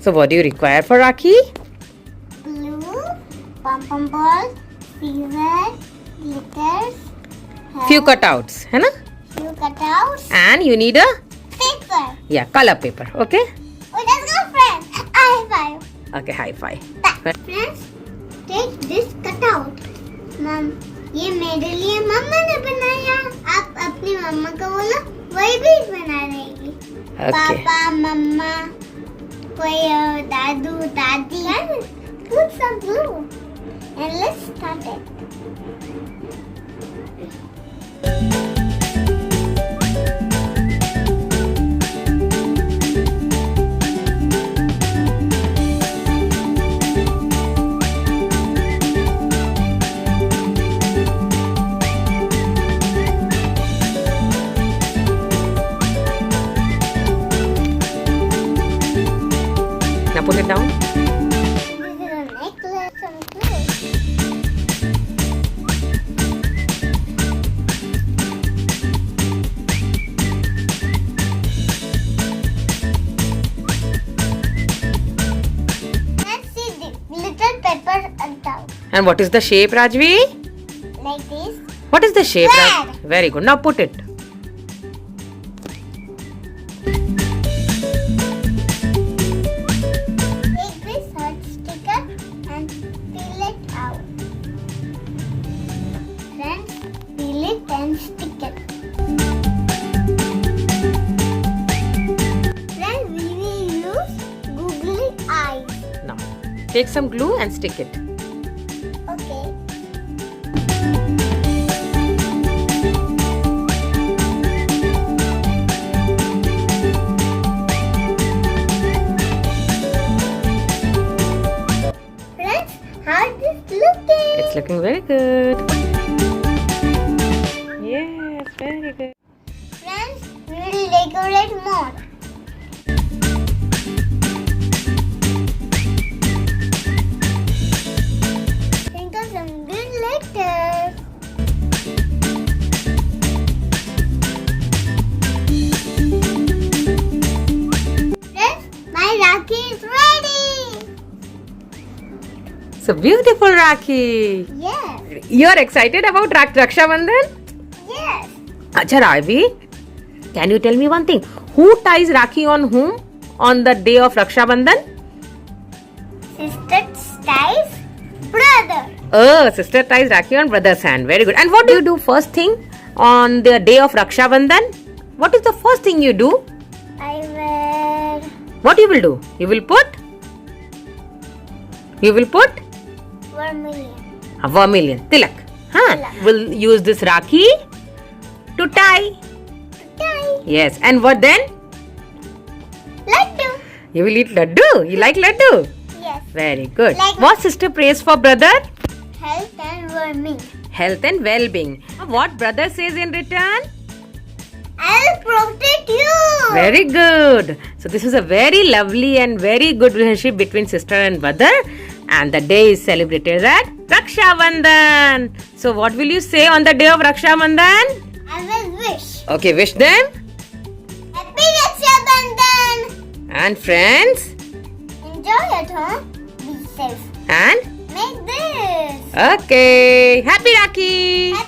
So what do you require for Rakhi? Glue, pom-pom balls, scissors, glitters, Few cutouts, है ना? few cutouts, And you need a paper. color paper. Okay? Oh, let's go, friends. High five. Okay, high five. Friends, take this cutout. Mom, ये मेरे लिए मम्मा ने बनाया. आप अपनी मम्मा को बोलो वही भी बना देगी. Okay. पापा, मम्मा, कोई दादू, दादी. Put some glue and let's start it. Now put it down. This is a necklace and glue. Let's see the little pepper on top. And what is the shape, Rajvi? Like this. What is the shape? Square. Very good. Now put it. Take this hot sticker and peel it out. Friends, peel it and stick it. Friends, we will use googly eyes. Now take some glue and stick it. Okay. Friends, how is this looking? It's looking very good. Yes, very good. Friends, we will decorate more. Think of some good letters. Friends, my Rakhi is ready. So beautiful, Rakhi. Yes, You're excited about Raksha Bandhan? yes. Acha Ravi, can you tell me one thing? Who ties Rakhi on whom on the day of Raksha Bandhan? Sister ties brother. Oh, sister ties Rakhi on brother's hand. Very good. And what do you do first thing on the day of Raksha Bandhan? What is the first thing you do? I wear What you will do? You will put vermilion. a vermilion tilak. Huh? Tilak. We'll use this Rakhi to tie. Tie. Yes. And what then? Laddu. You will eat laddu. You like laddu? Yes. Very good. Like- What sister prays for brother? Health and verming. Health and well-being. What brother says in return? I'll protect you. Very good. So this is a very lovely and very good relationship between sister and brother, and the day is celebrated at Raksha Bandhan. So what will you say on the day of Raksha Bandhan? I will wish. Okay, wish them. Happy Raksha Bandhan. And friends. Enjoy at home. Be safe. And Make this. okay. Happy Rakhi. Happy